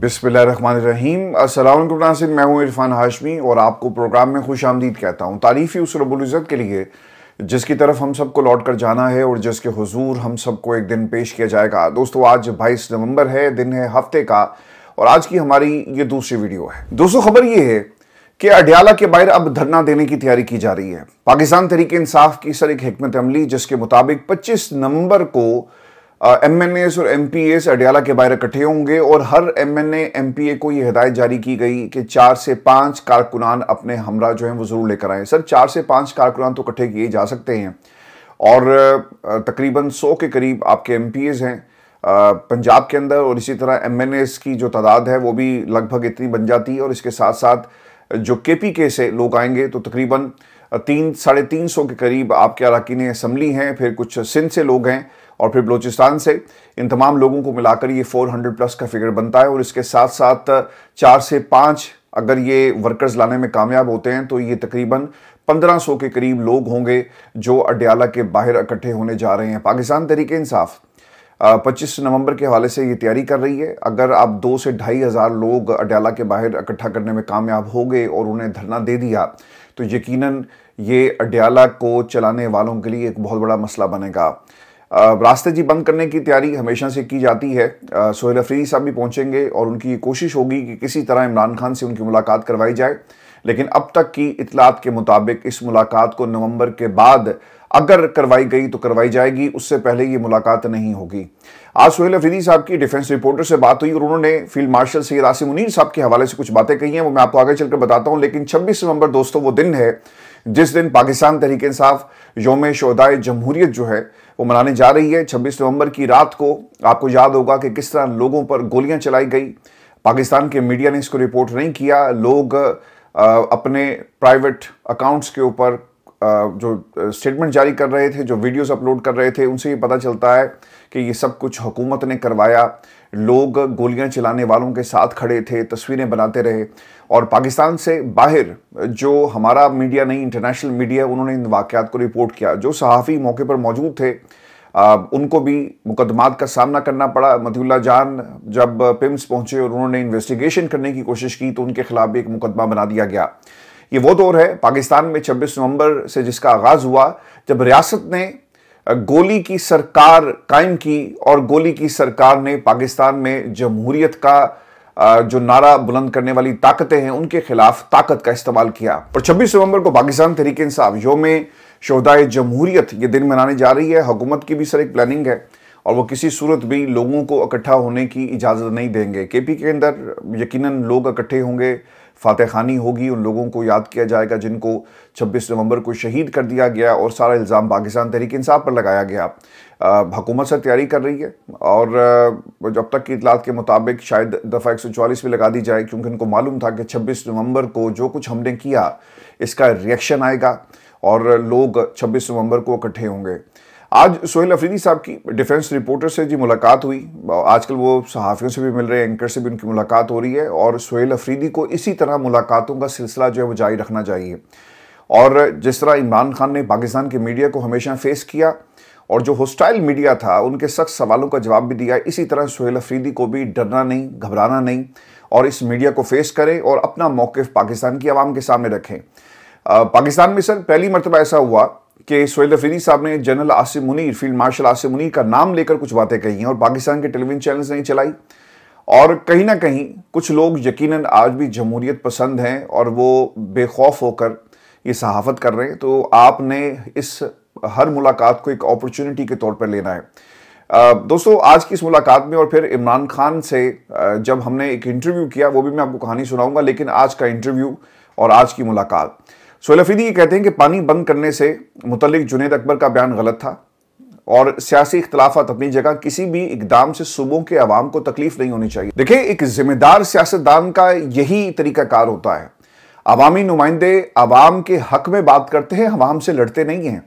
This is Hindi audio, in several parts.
बिस्मिल्लाहिर्रहमानिर्रहीम। अस्सलाम वालेकुम नाज़रीन, मैं हूं इरफान हाशमी और आपको प्रोग्राम में खुश आमदीद कहता हूं। तारीफ़ ही उस रब्बुल इज़्ज़त के लिए जिसकी तरफ हम सबको लौट कर जाना है और जिसके हुजूर हम सबको एक दिन पेश किया जाएगा। दोस्तों, आज 22 नवंबर है, दिन है हफ्ते का, और आज की हमारी ये दूसरी वीडियो है। दोस्तों, खबर ये है कि अडयाला के बाहर अब धरना देने की तैयारी की जा रही है। पाकिस्तान तहरीक इंसाफ की सर एक हिकमत अमली, जिसके मुताबिक 25 नवंबर को MNAs और MPAs अडयाला के बाहर इकट्ठे होंगे और हर MNA MPA को यह हिदायत जारी की गई कि 4 से 5 कारकुनान अपने हमरा जो हैं वो जरूर लेकर आए। सर, 4 से 5 कारकुनान तो इकट्ठे किए जा सकते हैं और तकरीबन 100 के करीब आपके MPAs हैं पंजाब के अंदर, और इसी तरह MNAs की जो तादाद है वो भी लगभग इतनी बन जाती है। और इसके साथ साथ जो KPK से लोग आएंगे तो तकरीबन 300-350 के करीब आपके अरकान असम्बली हैं, फिर कुछ सिंध से लोग हैं और फिर बलूचिस्तान से। इन तमाम लोगों को मिलाकर ये 400 प्लस का फिगर बनता है। और इसके साथ साथ 4 से 5 अगर ये वर्कर्स लाने में कामयाब होते हैं तो ये तकरीबन 1500 के करीब लोग होंगे जो अडयाला के बाहर इकट्ठे होने जा रहे हैं। पाकिस्तान तहरीक इंसाफ 25 नवंबर के हवाले से ये तैयारी कर रही है। अगर आप 2 से 2,500 लोग अडयाला के बाहर इकट्ठा करने में कामयाब हो गए और उन्हें धरना दे दिया तो यकीनन ये अडयाला को चलाने वालों के लिए एक बहुत बड़ा मसला बनेगा। रास्ते जी बंद करने की तैयारी हमेशा से की जाती है। सोहेल अफरीदी साहब भी पहुंचेंगे और उनकी कोशिश होगी कि किसी तरह इमरान खान से उनकी मुलाकात करवाई जाए, लेकिन अब तक की इतलात के मुताबिक इस मुलाकात को नवंबर के बाद अगर करवाई गई तो करवाई जाएगी, उससे पहले ये मुलाकात नहीं होगी। आज सोहेल अफरीदी साहब की डिफेंस रिपोर्टर से बात हुई और उन्होंने फील्ड मार्शल सैयद आसिम मुनीर साहब के हवाले से कुछ बातें कही हैं, वो मैं आपको आगे चलकर बताता हूं। लेकिन 26 नवंबर दोस्तों वो दिन है जिस दिन पाकिस्तान तहरीक इंसाफ यौम शोहदाए जमहूरियत जो है वो मनाने जा रही है। 26 नवंबर की रात को आपको याद होगा कि किस तरह लोगों पर गोलियां चलाई गई। पाकिस्तान के मीडिया ने इसको रिपोर्ट नहीं किया। लोग अपने प्राइवेट अकाउंट्स के ऊपर जो स्टेटमेंट जारी कर रहे थे, जो वीडियोस अपलोड कर रहे थे, उनसे ये पता चलता है कि ये सब कुछ हुकूमत ने करवाया। लोग गोलियां चलाने वालों के साथ खड़े थे, तस्वीरें बनाते रहे। और पाकिस्तान से बाहर जो हमारा मीडिया नहीं, इंटरनेशनल मीडिया, उन्होंने इन वाक़यात को रिपोर्ट किया। जो सहाफ़ी मौके पर मौजूद थे उनको भी मुकदमात का सामना करना पड़ा। मतिउल्लाह जान जब पिम्स पहुंचे और उन्होंने इन्वेस्टिगेशन करने की कोशिश की तो उनके खिलाफ भी एक मुकदमा बना दिया गया। ये वो दौर है पाकिस्तान में 26 नवंबर से जिसका आगाज़ हुआ जब रियासत ने गोली की सरकार कायम की और गोली की सरकार ने पाकिस्तान में जमहूरियत का जो नारा बुलंद करने वाली ताकतें हैं उनके खिलाफ ताकत का इस्तेमाल किया। और 26 नवंबर को पाकिस्तान तहरीक इंसाफ यौम शोहदाए जमहूरियत ये दिन मनाने जा रही है। हुकूमत की भी सर एक प्लानिंग है और वो किसी सूरत भी लोगों को इकट्ठा होने की इजाज़त नहीं देंगे। KP के अंदर यकीनन लोग इकट्ठे होंगे, फातह खानी होगी, उन लोगों को याद किया जाएगा जिनको 26 नवंबर को शहीद कर दिया गया और सारा इल्ज़ाम पाकिस्तान तहरीक इंसाफ पर लगाया गया। हुकूमत सर तैयारी कर रही है और जब तक की इतलात के मुताबिक शायद दफ़ा 144 भी लगा दी जाए, क्योंकि उनको मालूम था कि 26 नवंबर को जो कुछ हमने किया इसका रिएक्शन आएगा और लोग 26 नवंबर को इकट्ठे होंगे। आज सोहेल अफरीदी साहब की डिफेंस रिपोर्टर से जी मुलाकात हुई। आजकल वो सहाफ़ियों से भी मिल रहे हैं, एंकर से भी उनकी मुलाकात हो रही है और सोहेल अफरीदी को इसी तरह मुलाकातों का सिलसिला जो है वो जारी रखना चाहिए। और जिस तरह इमरान खान ने पाकिस्तान के मीडिया को हमेशा फेस किया और जो हॉस्टाइल मीडिया था उनके सख्त सवालों का जवाब भी दिया, इसी तरह सोहेल अफरीदी को भी डरना नहीं, घबराना नहीं और इस मीडिया को फेस करें और अपना मौक़िफ़ पाकिस्तान की आवाम के सामने रखें। पाकिस्तान में सर पहली मरतबा ऐसा हुआ कि सोहेल अफरीदी साहब ने general Asim Munir, field marshal Asim Munir का नाम लेकर कुछ बातें कही हैं और पाकिस्तान के टेलीविजन चैनल्स ने चलाई। और कहीं ना कहीं कुछ लोग यकीनन आज भी जमहूरियत पसंद हैं और वो बेखौफ होकर ये सहाफ़त कर रहे हैं। तो आपने इस हर मुलाकात को एक अपॉर्चुनिटी के तौर पर लेना है। दोस्तों, आज की इस मुलाकात में और फिर इमरान खान से जब हमने एक इंटरव्यू किया, वो भी मैं आपको कहानी सुनाऊंगा, लेकिन आज का इंटरव्यू और आज की मुलाकात। सोहेल अफरीदी ये कहते हैं कि पानी बंद करने से मुतल्लिक जुनैद अकबर का बयान गलत था और सियासी इख्तलाफात अपनी जगह, किसी भी इकदाम से सूबों के अवाम को तकलीफ नहीं होनी चाहिए। देखिए, एक जिम्मेदार सियासतदान का यही तरीकाकार होता है। अवामी नुमाइंदे अवाम के हक में बात करते हैं, अवाम से लड़ते नहीं हैं।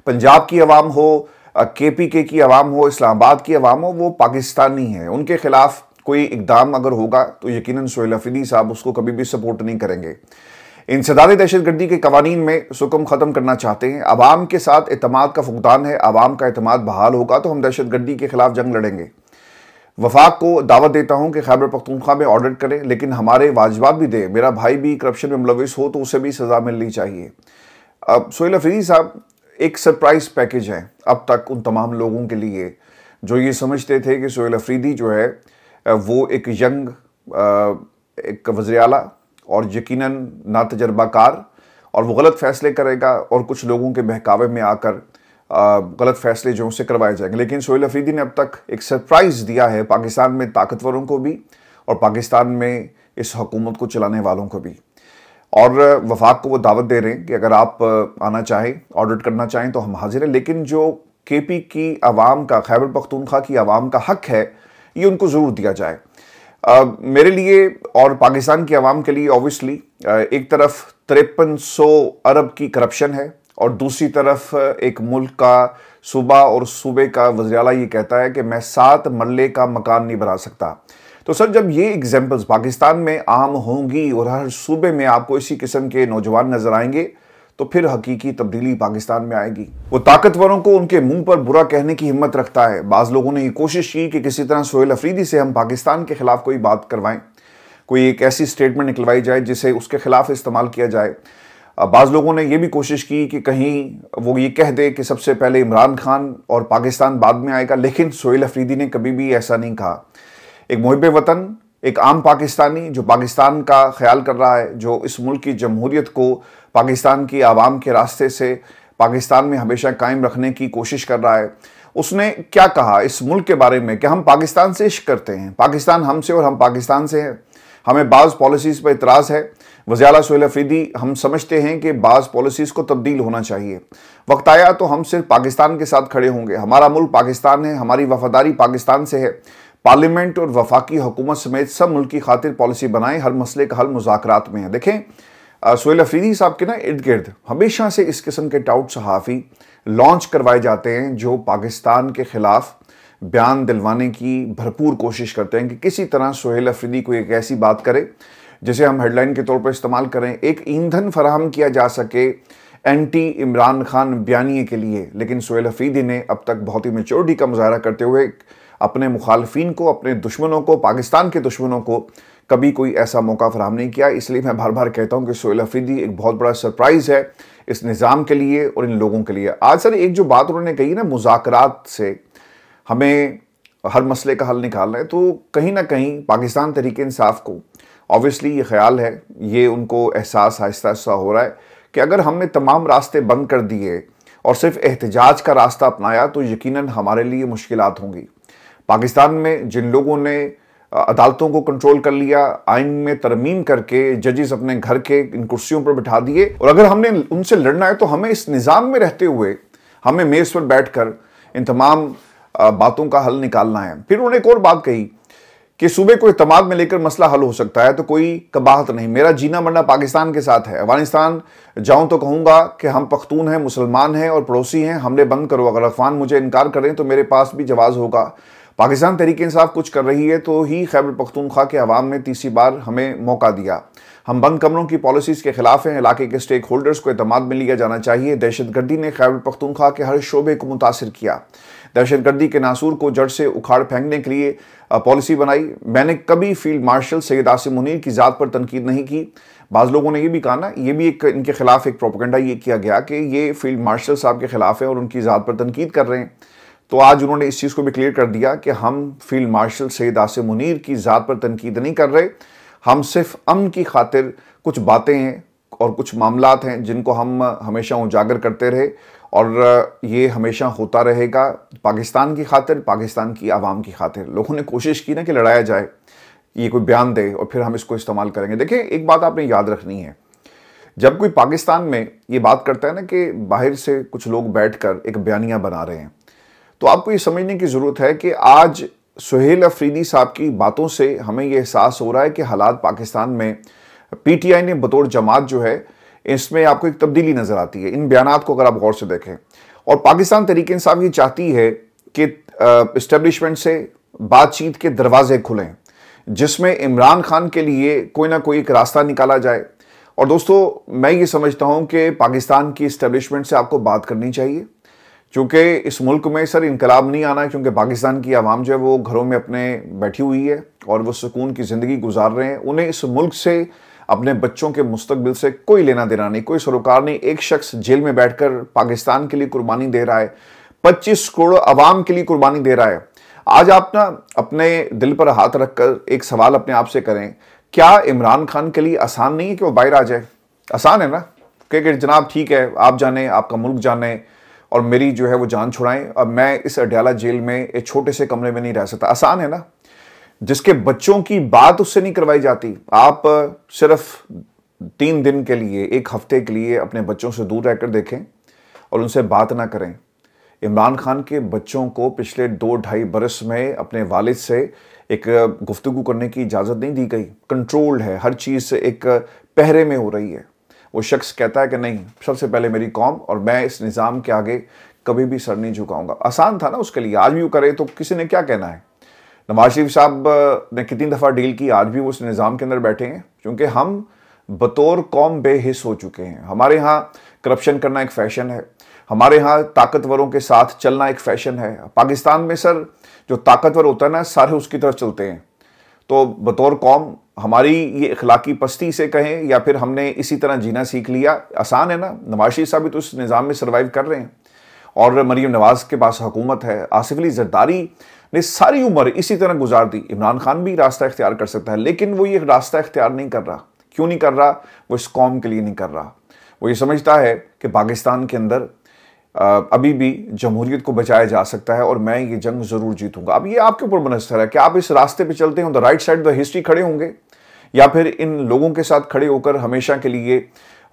पंजाब की अवाम हो, KPK की अवाम हो, इस्लामाबाद की अवाम हो, वो पाकिस्तानी है। उनके खिलाफ कोई इकदाम अगर होगा तो यकीनन सोहेल अफरीदी साहब उसको कभी भी सपोर्ट नहीं करेंगे। इंसदाद दहशतगर्दी के कवानीन में सुकम ख़त्म करना चाहते हैं। अवाम के साथ एतमाद का फुकदान है, अवाम का एतमाद बहाल होगा तो हम दहशतगर्दी के खिलाफ जंग लड़ेंगे। वफाक को दावत देता हूं कि खैबर पख्तूनख्वा में ऑडिट करें, लेकिन हमारे वाजिबात भी दे। मेरा भाई भी करप्शन में मुलविस हो तो उसे भी सज़ा मिलनी चाहिए। अब सोहेल अफरीदी साहब एक सरप्राइज पैकेज है अब तक उन तमाम लोगों के लिए जो ये समझते थे कि सोहेल अफरीदी जो है वो एक यंग एक वज़ीर आला और यकीनन ना तजर्बाकार और वो गलत फैसले करेगा और कुछ लोगों के बहकावे में आकर गलत फैसले जो उनसे करवाए जाएंगे। लेकिन सोहेल अफरीदी ने अब तक एक सरप्राइज़ दिया है पाकिस्तान में ताकतवरों को भी और पाकिस्तान में इस हुकूमत को चलाने वालों को भी। और वफाक को वो दावत दे रहे हैं कि अगर आप आना चाहें, ऑडिट करना चाहें तो हम हाजिर हैं, लेकिन जो केपी की आवाम का, खैबर पख्तूनख्वा की आवाम का हक है ये उनको ज़रूर दिया जाए। मेरे लिए और पाकिस्तान की आवाम के लिए ऑब्वियसली एक तरफ 5300 अरब की करप्शन है और दूसरी तरफ एक मुल्क का सूबा और सूबे का वज़ीर आला ये कहता है कि मैं 7 मरले का मकान नहीं बना सकता। तो सर, जब ये एग्जाम्पल्स पाकिस्तान में आम होंगी और हर सूबे में आपको इसी किस्म के नौजवान नजर आएंगे तो फिर हकीकी तब्दीली पाकिस्तान में आएगी। वो ताकतवरों को उनके मुंह पर बुरा कहने की हिम्मत रखता है। बाज़ लोगों ने ये कोशिश की कि किसी तरह सोहेल अफरीदी से हम पाकिस्तान के खिलाफ कोई बात करवाएं, कोई एक ऐसी स्टेटमेंट निकलवाई जाए जिसे उसके खिलाफ इस्तेमाल किया जाए। बाज़ लोगों ने यह भी कोशिश की कि कहीं वो ये कह दे कि सबसे पहले इमरान खान और पाकिस्तान बाद में आएगा, लेकिन सोहेल अफरीदी ने कभी भी ऐसा नहीं कहा। एक मुहिब वतन, एक आम पाकिस्तानी जो पाकिस्तान का ख्याल कर रहा है, जो इस मुल्क की जमहूरियत को पाकिस्तान की आवाम के रास्ते से पाकिस्तान में हमेशा कायम रखने की कोशिश कर रहा है, उसने क्या कहा इस मुल्क के बारे में कि हम पाकिस्तान से इश्क करते हैं, पाकिस्तान हमसे और हम पाकिस्तान से हैं, हमें बाज़ पॉलिसीज़ पर इतराज़ है। वज़ीर आला सोहेल अफरीदी, हम समझते हैं कि बाज़ पॉलिसीज़ को तब्दील होना चाहिए, वक्त आया तो हम सिर्फ पाकिस्तान के साथ खड़े होंगे, हमारा मुल्क पाकिस्तान है, हमारी वफादारी पाकिस्तान से है। पार्लियामेंट और वफाकी हुकूमत समेत सब मुल्क की खातिर पॉलिसी बनाएं, हर मसले का हल मुज़ाकरात में है। देखें, सोहेल अफरीदी साहब के ना इर्द गिर्द हमेशा से इस किस्म के टाउट सहाफ़ी लॉन्च करवाए जाते हैं जो पाकिस्तान के ख़िलाफ़ बयान दिलवाने की भरपूर कोशिश करते हैं कि किसी तरह सोहेल अफरीदी को एक ऐसी बात करे जिसे हम हेडलाइन के तौर पर इस्तेमाल करें, एक ईंधन फराहम किया जा सके एंटी इमरान खान बयानिए के लिए। लेकिन सोहेल अफरीदी ने अब तक बहुत ही मैच्योरिटी का मुजाहरा करते हुए अपने मुखालफिन को, अपने दुश्मनों को, पाकिस्तान के दुश्मनों को कभी कोई ऐसा मौका फराहम नहीं किया। इसलिए मैं बार बार कहता हूं कि सोहेल अफरीदी एक बहुत बड़ा सरप्राइज़ है इस निज़ाम के लिए और इन लोगों के लिए। आज सर एक जो बात उन्होंने कही ना, मुज़ाकरात से हमें हर मसले का हल निकालना है, तो कहीं ना कहीं पाकिस्तान तहरीक इंसाफ को ऑब्वियसली ये ख्याल है, ये उनको एहसास आहिस्ता आहिस्ता हो रहा है कि अगर हमने तमाम रास्ते बंद कर दिए और सिर्फ एहतजाज का रास्ता अपनाया तो यकीनन हमारे लिए मुश्किलात होंगी। पाकिस्तान में जिन लोगों ने अदालतों को कंट्रोल कर लिया, आइन में तरमीम करके जजेस अपने घर के इन कुर्सियों पर बिठा दिए, और अगर हमने उनसे लड़ना है तो हमें इस निज़ाम में रहते हुए हमें मेज़ पर बैठकर इन तमाम बातों का हल निकालना है। फिर उन्होंने एक और बात कही कि सूबे को इत्तेमाद में लेकर मसला हल हो सकता है, तो कोई कबाहत नहीं, मेरा जीना मरना पाकिस्तान के साथ है। अफगानिस्तान जाऊं तो कहूंगा कि हम पख्तून हैं, मुसलमान हैं और पड़ोसी हैं, हमले बंद करो। अगर अफगान मुझे इनकार करें तो मेरे पास भी जवाब होगा। पाकिस्तान तहरीक इंसाफ कुछ कर रही है तो ही खैबर पख्तूनख्वा के अवाम ने तीसरी बार हमें मौका दिया। हम बंद कमरों की पॉलिसीज़ के खिलाफ हैं, इलाके के स्टेक होल्डर्स को एतमाद में लिया जाना चाहिए। दहशतगर्दी ने खैबर पख्तूनख्वा के हर शोबे को मुतासिर किया, दहशतगर्दी के नासूर को जड़ से उखाड़ फेंकने के लिए पॉलिसी बनाई। मैंने कभी फील्ड मार्शल सैयद आसिम मुनीर की ज़ात पर तनकीद नहीं की। बाज़ लोगों ने ये भी कहा ना, ये भी एक इनके खिलाफ एक प्रोपेगेंडा ये किया गया कि ये फील्ड मार्शल साहब के खिलाफ है और उनकी ज़ात पर तनकीद कर रहे हैं। तो आज उन्होंने इस चीज़ को भी क्लियर कर दिया कि हम फील्ड मार्शल सैयद आसिम मुनीर की ज़ात पर तनकीद नहीं कर रहे, हम सिर्फ अमन की खातिर कुछ बातें हैं और कुछ मामलात हैं जिनको हम हमेशा उजागर करते रहे और ये हमेशा होता रहेगा पाकिस्तान की खातिर, पाकिस्तान की आवाम की खातिर। लोगों ने कोशिश की ना कि लड़ाया जाए, ये कोई बयान दे और फिर हम इसको इस्तेमाल करेंगे। देखिए, एक बात आपने याद रखनी है, जब कोई पाकिस्तान में ये बात करता है ना कि बाहर से कुछ लोग बैठकर एक बयानिया बना रहे हैं, तो आपको ये समझने की ज़रूरत है कि आज सोहेल अफरीदी साहब की बातों से हमें ये एहसास हो रहा है कि हालात पाकिस्तान में पीटीआई ने बतौर जमात जो है इसमें आपको एक तब्दीली नज़र आती है। इन बयानात को अगर आप गौर से देखें, और पाकिस्तान तहरीक इंसाफ ये चाहती है कि इस्टेब्लिशमेंट से बातचीत के दरवाजे खुलें जिसमें इमरान खान के लिए कोई ना कोई एक रास्ता निकाला जाए। और दोस्तों, मैं ये समझता हूँ कि पाकिस्तान की इस्टेब्लिशमेंट से आपको बात करनी चाहिए, क्योंकि इस मुल्क में सर इनकलाब नहीं आना है, क्योंकि पाकिस्तान की आवाम जो है वो घरों में अपने बैठी हुई है और वो सुकून की ज़िंदगी गुजार रहे हैं। उन्हें इस मुल्क से, अपने बच्चों के मुस्तकबिल से कोई लेना देना नहीं, कोई सरोकार नहीं। एक शख्स जेल में बैठकर पाकिस्तान के लिए कुर्बानी दे रहा है, 25 करोड़ अवाम के लिए कुर्बानी दे रहा है। आज आप ना अपने दिल पर हाथ रखकर एक सवाल अपने आप से करें, क्या इमरान खान के लिए आसान नहीं है कि वो बाहर आ जाए? आसान है ना कि जनाब ठीक है, आप जाने, आपका मुल्क जाने और मेरी जो है वो जान छुड़ाएं, अब मैं इस अडयाला जेल में एक छोटे से कमरे में नहीं रह सकता। आसान है ना? जिसके बच्चों की बात उससे नहीं करवाई जाती। आप सिर्फ 3 दिन के लिए, 1 हफ्ते के लिए अपने बच्चों से दूर रहकर देखें और उनसे बात ना करें। इमरान खान के बच्चों को पिछले 2-2.5 बरस में अपने वालिद से एक गुफ्तगू करने की इजाज़त नहीं दी गई। कंट्रोल्ड है, हर चीज़ एक पहरे में हो रही है। वो शख्स कहता है कि नहीं, सबसे पहले मेरी कौम और मैं इस निज़ाम के आगे कभी भी सर नहीं झुकाऊंगा। आसान था ना उसके लिए, आज भी वो करे तो किसी ने क्या कहना है। नवाज शरीफ साहब ने कितनी दफ़ा डील की, आज भी वो उस निज़ाम के अंदर बैठे हैं, क्योंकि हम बतौर कौम बेहिस हो चुके हैं। हमारे यहाँ करप्शन करना एक फ़ैशन है, हमारे यहाँ ताकतवरों के साथ चलना एक फ़ैशन है। पाकिस्तान में सर जो ताकतवर होता है ना, सारे उसकी तरफ चलते हैं। तो बतौर कौम हमारी ये अखलाकी पस्ती से कहें या फिर हमने इसी तरह जीना सीख लिया। आसान है ना? नवाज शरीफ साहब भी तो इस निज़ाम में सर्वाइव कर रहे हैं और मरीम नवाज के पास हुकूमत है। आसिफ अली जरदारी ने सारी उम्र इसी तरह गुजार दी। इमरान खान भी रास्ता इख्तियार कर सकता है, लेकिन वो ये रास्ता इख्तियार नहीं कर रहा। क्यों नहीं कर रहा? वो इस कौम के लिए नहीं कर रहा। वो ये समझता है कि पाकिस्तान के अंदर अभी भी जमहूरियत को बचाया जा सकता है और मैं ये जंग ज़रूर जीतूंगा। अब ये आपके ऊपर मुनहसर है कि आप इस रास्ते पे चलते हैं, the right side the history खड़े होंगे, या फिर इन लोगों के साथ खड़े होकर हमेशा के लिए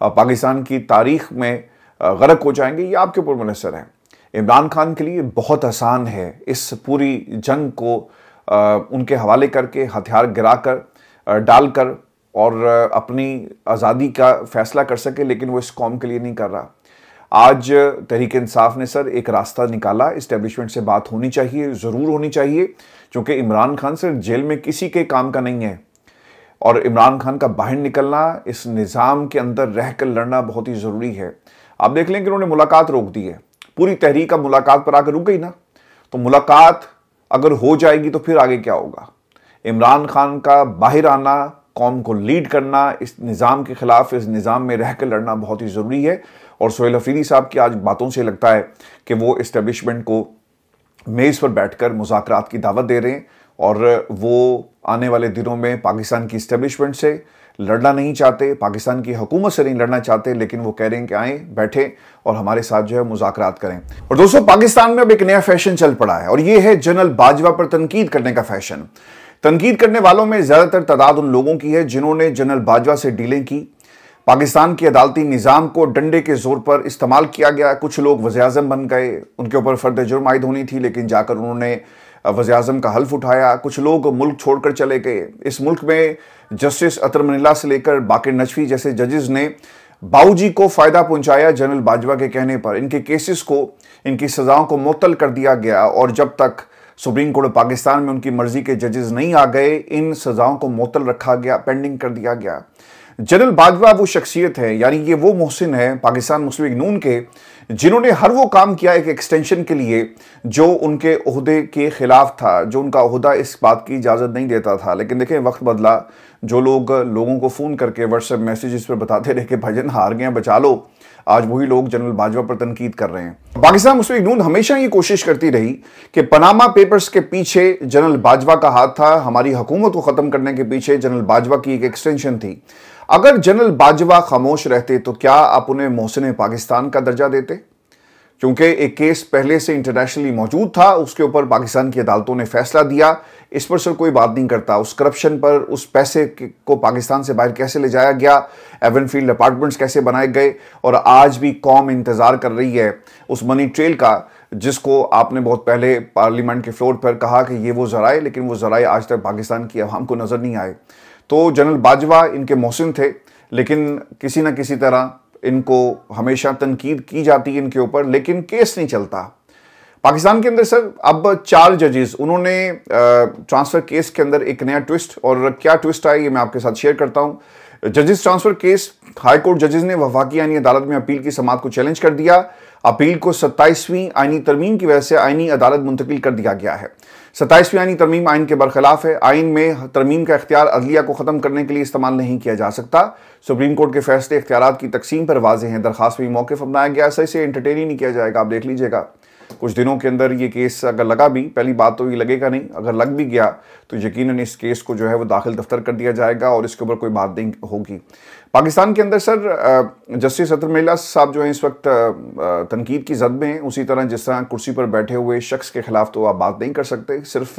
पाकिस्तान की तारीख में गर्क हो जाएंगे। ये आपके ऊपर मुनहसर है। इमरान खान के लिए बहुत आसान है इस पूरी जंग को उनके हवाले करके, हथियार गिराकर डालकर और अपनी आज़ादी का फैसला कर सके, लेकिन वो इस कौम के लिए नहीं कर रहा। आज तहरीक इंसाफ ने सर एक रास्ता निकाला, इस्टेब्लिशमेंट से बात होनी चाहिए, ज़रूर होनी चाहिए, क्योंकि इमरान खान सर जेल में किसी के काम का नहीं है और इमरान खान का बाहर निकलना, इस निज़ाम के अंदर रहकर लड़ना बहुत ही ज़रूरी है। आप देख लें कि उन्होंने मुलाकात रोक दी है, पूरी तहरीक अब मुलाकात पर आकर रुक गई ना। तो मुलाकात अगर हो जाएगी तो फिर आगे क्या होगा? इमरान खान का बाहर आना, कौम को लीड करना, इस निज़ाम के ख़िलाफ़ इस निज़ाम में रहकर लड़ना बहुत ही ज़रूरी है। और सोहेल अफरीदी साहब की आज बातों से लगता है कि वो इस्टेब्लिशमेंट को मेज़ पर बैठकर मुज़ाकरात की दावत दे रहे हैं और वो आने वाले दिनों में पाकिस्तान की इस्टेब्लिशमेंट से लड़ना नहीं चाहते, पाकिस्तान की हुकूमत से नहीं लड़ना चाहते, लेकिन वो कह रहे हैं कि आएँ, बैठें और हमारे साथ जो है मुज़ाकरात करें। और दोस्तों, पाकिस्तान में अब एक नया फैशन चल पड़ा है और ये है जनरल बाजवा पर तनकीद करने का फैशन। तनकीद करने वालों में ज़्यादातर तादाद उन लोगों की है जिन्होंने जनरल बाजवा से डीलें की। पाकिस्तान के अदालती निज़ाम को डंडे के जोर पर इस्तेमाल किया गया। कुछ लोग वज़ीर-ए-आज़म बन गए, उनके ऊपर फ़र्द जुर्म आयद होनी थी, लेकिन जाकर उन्होंने वज़ीर-ए-आज़म का हल्फ उठाया। कुछ लोग मुल्क छोड़कर चले गए। इस मुल्क में जस्टिस अतर मनीला से लेकर बाकिर नजफी जैसे जजेस ने बाऊजी को फ़ायदा पहुँचाया जनरल बाजवा के कहने पर। इनके केसेस को, इनकी सज़ाओं को मुअत्तल कर दिया गया और जब तक सुप्रीम कोर्ट पाकिस्तान में उनकी मर्जी के जजेस नहीं आ गए, इन सज़ाओं को मुअत्तल रखा गया, पेंडिंग कर दिया गया। जनरल बाजवा वो शख्सियत है, यानी ये वो मोहसिन है पाकिस्तान मुस्लिम लीग नून के, जिन्होंने हर वो काम किया एक एक्सटेंशन के लिए जो उनके ओहदे के खिलाफ था, जो उनका ओहदा इस बात की इजाज़त नहीं देता था। लेकिन देखें, वक्त बदला। जो लोग लोगों को फ़ोन करके व्हाट्सएप मैसेजेस पर बताते रहे कि भजन हार गए, बचा लो, आज वही लोग जनरल बाजवा पर तनकीद कर रहे हैं। पाकिस्तान मुस्लिम लीग नून हमेशा ये कोशिश करती रही कि पनामा पेपर्स के पीछे जनरल बाजवा का हाथ था, हमारी हुकूमत को ख़त्म करने के पीछे जनरल बाजवा की एक एक्सटेंशन थी। अगर जनरल बाजवा खामोश रहते तो क्या आप उन्हें मोहसिन पाकिस्तान का दर्जा देते? क्योंकि एक केस पहले से इंटरनेशनली मौजूद था, उसके ऊपर पाकिस्तान की अदालतों ने फैसला दिया। इस पर सर कोई बात नहीं करता। उस करप्शन पर, उस पैसे को पाकिस्तान से बाहर कैसे ले जाया गया, एवनफील्ड अपार्टमेंट्स कैसे बनाए गए, और आज भी कौम इंतज़ार कर रही है उस मनी ट्रेल का, जिसको आपने बहुत पहले पार्लियामेंट के फ्लोर पर कहा कि ये वो ज़राए, लेकिन वो ज़राए आज तक पाकिस्तान की अवाम को नज़र नहीं आए। तो जनरल बाजवा इनके मोहसिन थे, लेकिन किसी न किसी तरह इनको हमेशा तनकीद की जाती है इनके ऊपर, लेकिन केस नहीं चलता। पाकिस्तान के अंदर सर अब 4 जजेस, उन्होंने ट्रांसफ़र केस के अंदर एक नया ट्विस्ट, और क्या ट्विस्ट आया ये मैं आपके साथ शेयर करता हूँ। जजेस ट्रांसफ़र केस, हाई कोर्ट जजेस ने वफाकी यानी अदालत में अपील की समाअत को चैलेंज कर दिया। अपील को 27वीं आईनी तरमीम की वजह से आईनी अदालत मुंतकिल कर दिया गया है। 27वीं आईनी तरमीम आइन के बरखिलाफ है। आइन में तरमीम का इख्तियार अदलिया को ख़त्म करने के लिए इस्तेमाल नहीं किया जा सकता। सुप्रीम कोर्ट के फैसले इख्तियारात की तकसीम पर वाज़ेह हैं। दरखास्त में मौक़िफ़ अपनाया गया, ऐसा इसे एंटरटेन ही नहीं किया जाएगा। आप देख लीजिएगा कुछ दिनों के अंदर ये केस अगर लगा भी, पहली बात तो ये लगेगा नहीं, अगर लग भी गया तो यकीनन इस केस को जो है वो दाखिल दफ्तर कर दिया जाएगा और इसके ऊपर कोई बात नहीं होगी। पाकिस्तान के अंदर सर जस्टिस अतर मिल्ला साहब जो है इस वक्त तनकीद की जद में हैं। उसी तरह जिस तरह कुर्सी पर बैठे हुए शख्स के खिलाफ तो आप बात नहीं कर सकते। सिर्फ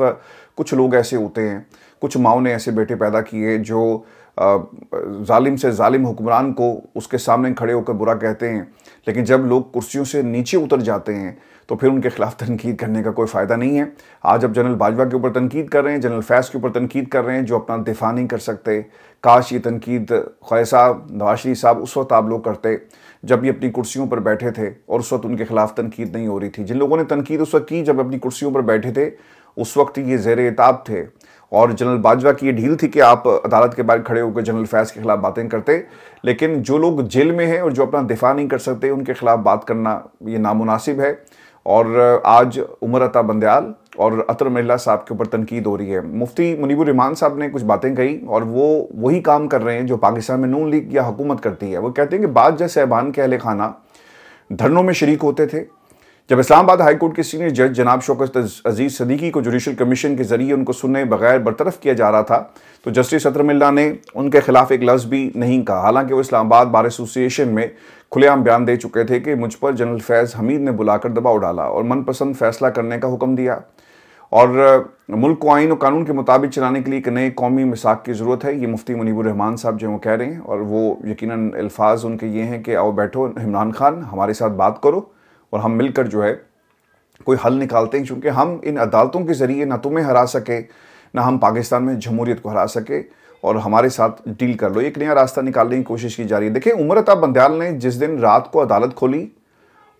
कुछ लोग ऐसे होते हैं, कुछ माओ ने ऐसे बेटे पैदा किए जो जालिम से जालिम हुक्मरान को उसके सामने खड़े होकर बुरा कहते हैं, लेकिन जब लोग कुर्सियों से नीचे उतर जाते हैं तो फिर उनके खिलाफ तनकीद करने का कोई फ़ायदा नहीं है। आज अब जनरल बाजवा के ऊपर तनकीद कर रहे हैं, जनरल फैज़ के ऊपर तनकीद कर रहे हैं जो अपना दिफा नहीं कर सकते। काश ये तनकीद ख्वाजा साहब, नवाज शरीफ साहब उस वक्त आप लोग करते जब ये अपनी कुर्सियों पर बैठे थे और उस वक्त उनके खिलाफ तनकीद नहीं हो रही थी। जिन लोगों ने तनकीद उस वक्त की जब अपनी कुर्सियों पर बैठे थे, उस वक्त ये ज़ेर इताब थे और जनरल बाजवा की ये ढील थी कि आप अदालत के बाहर खड़े होकर जनरल फैज़ के खिलाफ बातें करते। लेकिन जो लोग जेल में हैं और जो अपना दिफा नहीं कर सकते, उनके खिलाफ बात करना ये नामुनासिब है। और आज उमर अता बंदयाल और अतर मिल्ला साहब के ऊपर तनकीद हो रही है। मुफ्ती मुनीबुर रहमान साहब ने कुछ बातें कही और वो वही काम कर रहे हैं जो पाकिस्तान में नून लीग या हुकूमत करती है। वो कहते हैं कि बाद जज साहबान के अहले खाना धरनों में शरीक होते थे। जब इस्लामाबाद हाई कोर्ट के सीनियर जज जनाब शौकत अजीज़ सदीकी को जुडिशल कमीशन के जरिए उनको सुनने बगैर बरतरफ किया जा रहा था तो जस्टिस अतर मिल्ला ने उनके खिलाफ एक लफ्ज़ भी नहीं कहा। हालांकि वो इस्लामाबाद बार एसोसिएशन में खुलेआम बयान दे चुके थे कि मुझ पर जनरल फैज़ हमीद ने बुलाकर दबाव डाला और मनपसंद फैसला करने का हुक्म दिया और मुल्क को आइन और कानून के मुताबिक चलाने के लिए एक नए कौमी मिसाक की ज़रूरत है। ये मुफ्ती मुनीबुर रहमान साहब जो वो कह रहे हैं और वो यकीनन अल्फाज उनके ये हैं कि आओ बैठो इमरान खान, हमारे साथ बात करो और हम मिलकर जो है कोई हल निकालते हैं, क्योंकि हम इन अदालतों के ज़रिए ना तुम्हें हरा सके ना हम पाकिस्तान में जमहूरियत को हरा सके और हमारे साथ डील कर लो। एक नया रास्ता निकालने की कोशिश की जा रही है। देखिए उमर अता बंदयाल ने जिस दिन रात को अदालत खोली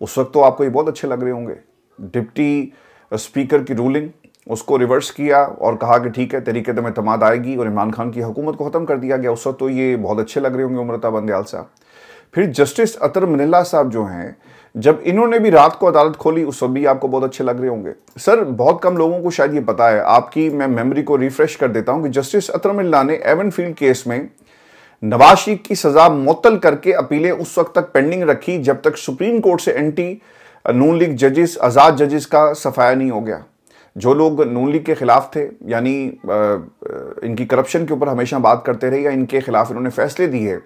उस वक्त तो आपको ये बहुत अच्छे लग रहे होंगे। डिप्टी स्पीकर की रूलिंग उसको रिवर्स किया और कहा कि ठीक है तरीके में तमाद आएगी और इमरान खान की हुकूमत को ख़त्म कर दिया गया। उस वक्त तो ये बहुत अच्छे लग रहे होंगे उमर अता बंदयाल साहब। फिर जस्टिस अतर मिल्ला साहब जो हैं, जब इन्होंने भी रात को अदालत खोली उस वक्त भी आपको बहुत अच्छे लग रहे होंगे। सर बहुत कम लोगों को शायद ये पता है, आपकी मैं मेमोरी को रिफ्रेश कर देता हूं कि जस्टिस अतर मिल्ला ने एवनफील्ड केस में नवाज शरीफ की सज़ा मुअत्तल करके अपीलें उस वक्त तक पेंडिंग रखी जब तक सुप्रीम कोर्ट से एंटी नून लीग जजेस, आज़ाद जजेस का सफाया नहीं हो गया। जो लोग नून लीग के खिलाफ थे, यानी इनकी करप्शन के ऊपर हमेशा बात करते रहे या इनके खिलाफ इन्होंने फैसले दिए,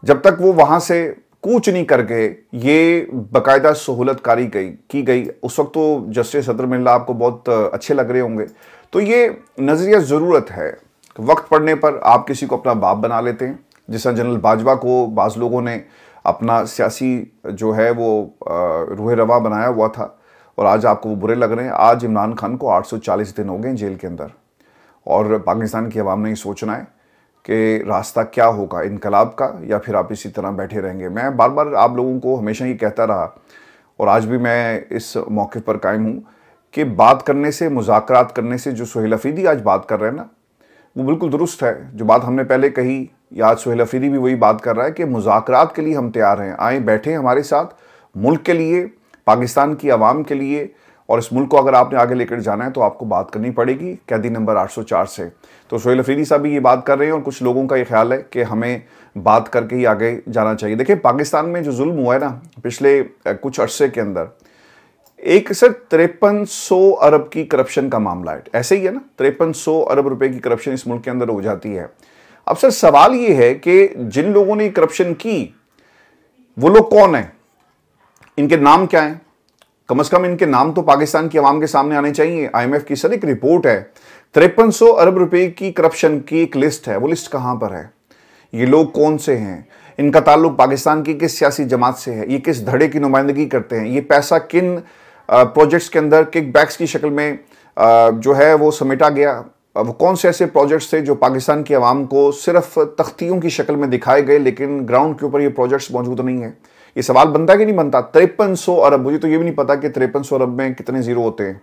जब तक वो वहाँ से कूच नहीं कर गए, ये बाकायदा सहूलतकारी की गई। उस वक्त तो जस्टिस अतर मिल्ला आपको बहुत अच्छे लग रहे होंगे। तो ये नज़रिया ज़रूरत है, वक्त पड़ने पर आप किसी को अपना बाप बना लेते हैं। जिस तरह जनरल बाजवा को बाज़ लोगों ने अपना सियासी जो है वो रूह रवा बनाया हुआ था और आज आपको वो बुरे लग रहे हैं। आज इमरान खान को 840 दिन हो गए जेल के अंदर और पाकिस्तान की आवाम ने ये सोचना है कि रास्ता क्या होगा इनकलाब का, या फिर आप इसी तरह बैठे रहेंगे। मैं बार बार आप लोगों को हमेशा ये कहता रहा और आज भी मैं इस मौके पर कायम हूँ कि बात करने से, मुज़ाकरात करने से, जो सुहेल अफरीदी आज बात कर रहे हैं ना, वो बिल्कुल दुरुस्त है। जो बात हमने पहले कही, या आज सुहेल अफरीदी भी वही बात कर रहा है कि मुज़ाकरात के लिए हम तैयार हैं, आए बैठें हमारे साथ, मुल्क के लिए, पाकिस्तान की आवाम के लिए। और इस मुल्क को अगर आपने आगे लेकर जाना है तो आपको बात करनी पड़ेगी कैदी नंबर 804 से। तो सुहेल अफरीदी साहब भी ये बात कर रहे हैं और कुछ लोगों का ये ख्याल है कि हमें बात करके ही आगे जाना चाहिए। देखिए पाकिस्तान में जो जुल्म हुआ है ना पिछले कुछ अरसे के अंदर, एक सर 5300 अरब की करप्शन का मामला है। ऐसे ही है ना, 5300 अरब रुपए की करप्शन इस मुल्क के अंदर हो जाती है। अब सर सवाल ये है कि जिन लोगों ने करप्शन की वो लोग कौन है, इनके नाम क्या हैं? कम से कम इनके नाम तो पाकिस्तान की आवाम के सामने आने चाहिए। IMF की सर एक रिपोर्ट है, 5300 अरब रुपए की करप्शन की एक लिस्ट है। वो लिस्ट कहां पर है? ये लोग कौन से हैं? इनका ताल्लुक पाकिस्तान की किस सियासी जमात से है? ये किस धड़े की नुमाइंदगी करते हैं? ये पैसा किन प्रोजेक्ट्स के अंदर किक बैक्स की शक्ल में जो है वो समेटा गया? वो कौन से ऐसे प्रोजेक्ट्स थे जो पाकिस्तान की आवाम को सिर्फ तख्तियों की शक्ल में दिखाए गए लेकिन ग्राउंड के ऊपर ये प्रोजेक्ट्स मौजूद नहीं है? ये सवाल बनता कि नहीं बनता? 5300 अरब, मुझे तो ये भी नहीं पता कि 5300 अरब में कितने जीरो होते हैं।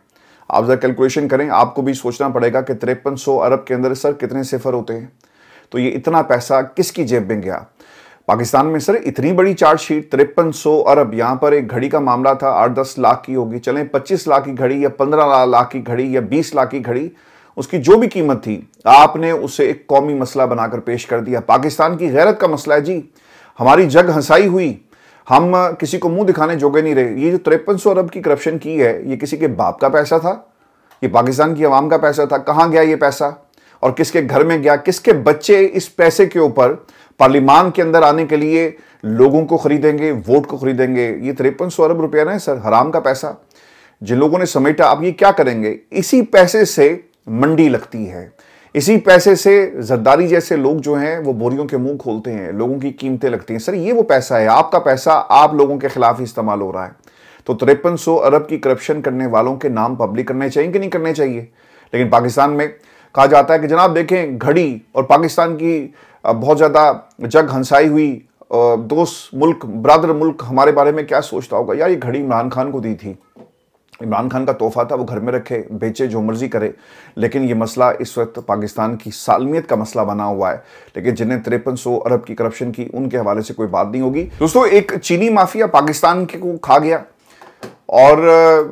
आप जरा कैलकुलेशन करें, आपको भी सोचना पड़ेगा कि 5300 अरब के अंदर सर कितने सिफर होते हैं। तो ये इतना पैसा किसकी जेब में गया? पाकिस्तान में सर इतनी बड़ी चार्जशीट, 5300 अरब। यहां पर एक घड़ी का मामला था 8-10 लाख की होगी, चलें 25 लाख की घड़ी या 15 लाख की घड़ी या 20 लाख की घड़ी, उसकी जो भी कीमत थी आपने उसे एक कौमी मसला बनाकर पेश कर दिया। पाकिस्तान की गैरत का मसला है जी, हमारी जग हंसाई हुई, हम किसी को मुंह दिखाने जोगे नहीं रहे। ये जो 5300 अरब की करप्शन की है, ये किसी के बाप का पैसा था, ये पाकिस्तान की आवाम का पैसा था। कहां गया ये पैसा और किसके घर में गया? किसके बच्चे इस पैसे के ऊपर पार्लियामान के अंदर आने के लिए लोगों को खरीदेंगे, वोट को खरीदेंगे? ये 5300 अरब रुपया ना सर, हराम का पैसा जिन लोगों ने समेटा, अब ये क्या करेंगे? इसी पैसे से मंडी लगती है, इसी पैसे से जरदारी जैसे लोग जो हैं वो बोरियों के मुंह खोलते हैं, लोगों की कीमतें लगती हैं। सर ये वो पैसा है, आपका पैसा आप लोगों के खिलाफ इस्तेमाल हो रहा है। तो 5300 अरब की करप्शन करने वालों के नाम पब्लिक करने चाहिए कि नहीं करने चाहिए? लेकिन पाकिस्तान में कहा जाता है कि जनाब देखें घड़ी, और पाकिस्तान की बहुत ज्यादा जग हंसाई हुई दोस्त मुल्क, ब्रदर मुल्क हमारे बारे में क्या सोचता होगा? यार ये घड़ी इमरान खान को दी थी, इमरान खान का तोहफा था, वो घर में रखे, बेचे, जो मर्जी करे। लेकिन ये मसला इस वक्त पाकिस्तान की सालमियत का मसला बना हुआ है। लेकिन जिन्हें 5300 अरब की करप्शन की, उनके हवाले से कोई बात नहीं होगी। दोस्तों, एक चीनी माफिया पाकिस्तान के को खा गया और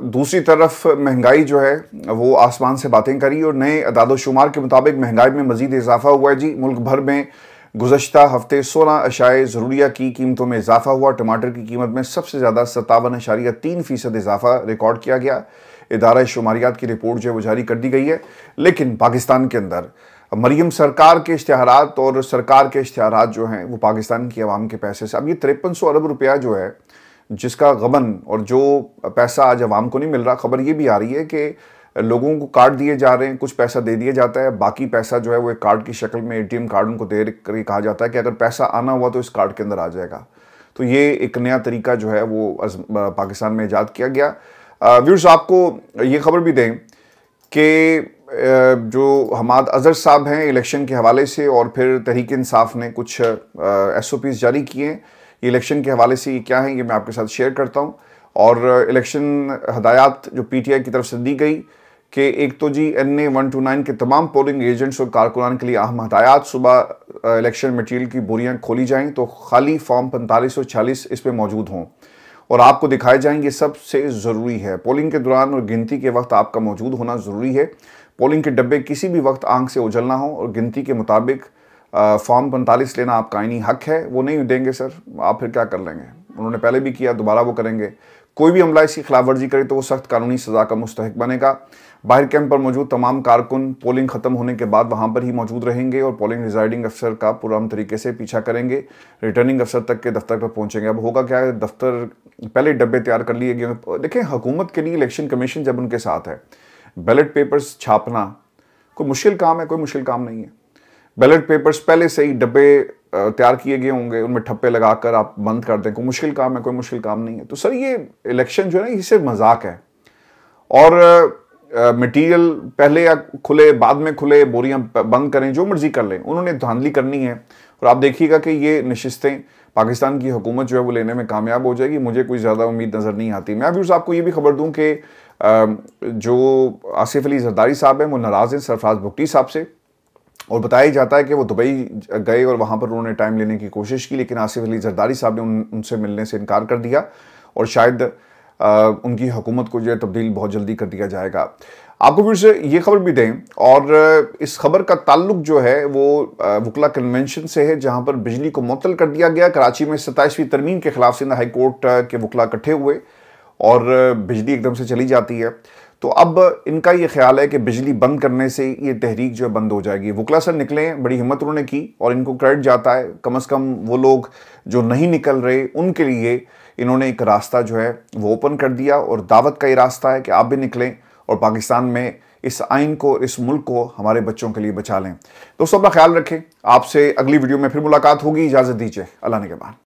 दूसरी तरफ महंगाई जो है वो आसमान से बातें करी, और नए अदाद-ओ-शुमार के मुताबिक महंगाई में मजीद इजाफा हुआ है जी। मुल्क भर में गुज़श्ता हफ्ते 16 अशाए ज़रूरिया की कीमतों में इजाफा हुआ। टमाटर की कीमत में सबसे ज़्यादा 57.3% इजाफा रिकॉर्ड किया गया। इदारा शुमारियात की रिपोर्ट जो है वो जारी कर दी गई है। लेकिन पाकिस्तान के अंदर मरीम सरकार के इश्तिहारात और सरकार के इश्तिहारात जो हैं वो पाकिस्तान की आवाम के पैसे से, अब ये 5300 अरब रुपया जो है जिसका गबन और जो पैसा आज आवाम को नहीं मिल रहा, खबर ये भी आ रही है कि लोगों को कार्ड दिए जा रहे हैं, कुछ पैसा दे दिया जाता है, बाकी पैसा जो है वो एक कार्ड की शक्ल में एटीएम कार्ड उनको दे करके कहा जाता है कि अगर पैसा आना हुआ तो इस कार्ड के अंदर आ जाएगा। तो ये एक नया तरीका जो है वो पाकिस्तान में ईजाद किया गया। व्यूअर्स, आपको ये खबर भी दें कि जो हमाद अजहर साहब हैं इलेक्शन के हवाले से, और फिर तहरीक इंसाफ ने कुछ SOPs जारी किए हैं। ये इलेक्शन के हवाले से ये क्या है, ये मैं आपके साथ शेयर करता हूँ। और इलेक्शन हदायत जो PTI की तरफ से दी गई कि एक तो जी NA 129 के तमाम पोलिंग एजेंट्स और कारकुनान के लिए अहम हदायत, सुबह इलेक्शन मटीरियल की बोरियां खोली जाएं तो खाली फॉर्म 4546 इस पर मौजूद हों और आपको दिखाए जाएंगे। सबसे ज़रूरी है पोलिंग के दौरान और गिनती के वक्त आपका मौजूद होना ज़रूरी है। पोलिंग के डब्बे किसी भी वक्त आंख से ओझल ना हो और गिनती के मुताबिक फॉर्म 45 लेना आपका आईनी हक है। वो नहीं देंगे सर, आप फिर क्या कर लेंगे? उन्होंने पहले भी किया, दोबारा वो करेंगे। कोई भी अमला इसकी खिलाफ वर्जी करे तो वो सख्त कानूनी सज़ा का मुस्तहिक बनेगा। बाहर कैंप पर मौजूद तमाम कारकुन पोलिंग ख़त्म होने के बाद वहाँ पर ही मौजूद रहेंगे और पोलिंग रिजाइडिंग अफसर का पुरअमन तरीके से पीछा करेंगे, रिटर्निंग अफसर तक के दफ्तर पर पहुँचेंगे। अब होगा क्या है, दफ्तर पहले डब्बे तैयार कर लिए गए। देखें, हुकूमत के लिए इलेक्शन कमीशन जब उनके साथ है, बैलेट पेपर्स छापना कोई मुश्किल काम है? कोई मुश्किल काम नहीं है। बैलेट पेपर्स पहले से ही डब्बे तैयार किए गए होंगे, उनमें ठप्पे लगाकर आप बंद कर दें, कोई मुश्किल काम है? कोई मुश्किल काम नहीं है। तो सर ये इलेक्शन जो है ना, ये सिर्फ मजाक है। और मटेरियल पहले या खुले, बाद में खुले, बोरियां बंद करें, जो मर्जी कर लें, उन्होंने धांधली करनी है। और आप देखिएगा कि ये नशिस्तें पाकिस्तान की हुकूमत जो है वो लेने में कामयाब हो जाएगी। मुझे कोई ज़्यादा उम्मीद नज़र नहीं आती। मैं भी आपको ये भी खबर दूँ कि जो आसिफ अली जरदारी साहब हैं वो नाराज़ हैं सरफराज भुगटी साहब से, और बताया जाता है कि वो दुबई गए और वहाँ पर उन्होंने टाइम लेने की कोशिश की, लेकिन आसिफ अली जरदारी साहब ने उनसे मिलने से इनकार कर दिया और शायद उनकी हुकूमत को जो है तब्दील बहुत जल्दी कर दिया जाएगा। आपको फिर से ये खबर भी दें, और इस खबर का ताल्लुक जो है वो वकला कन्वेंशन से है, जहाँ पर बिजली को मुअत्तल कर दिया गया। कराची में 27वीं तरमीम के खिलाफ सिंध हाई कोर्ट के वकला इकट्ठे हुए और बिजली एकदम से चली जाती है। तो अब इनका ये ख्याल है कि बिजली बंद करने से ये तहरीक जो है बंद हो जाएगी। वकला सर निकले, बड़ी हिम्मत उन्होंने की और इनको क्रेडिट जाता है। कम से कम वो लोग जो नहीं निकल रहे उनके लिए इन्होंने एक रास्ता जो है वो ओपन कर दिया, और दावत का ये रास्ता है कि आप भी निकलें और पाकिस्तान में इस आइन को, इस मुल्क को, हमारे बच्चों के लिए बचा लें। दोस्तों, अपना ख्याल रखें। आपसे अगली वीडियो में फिर मुलाकात होगी। इजाज़त दीजिए, अल्लाह ने के बाद।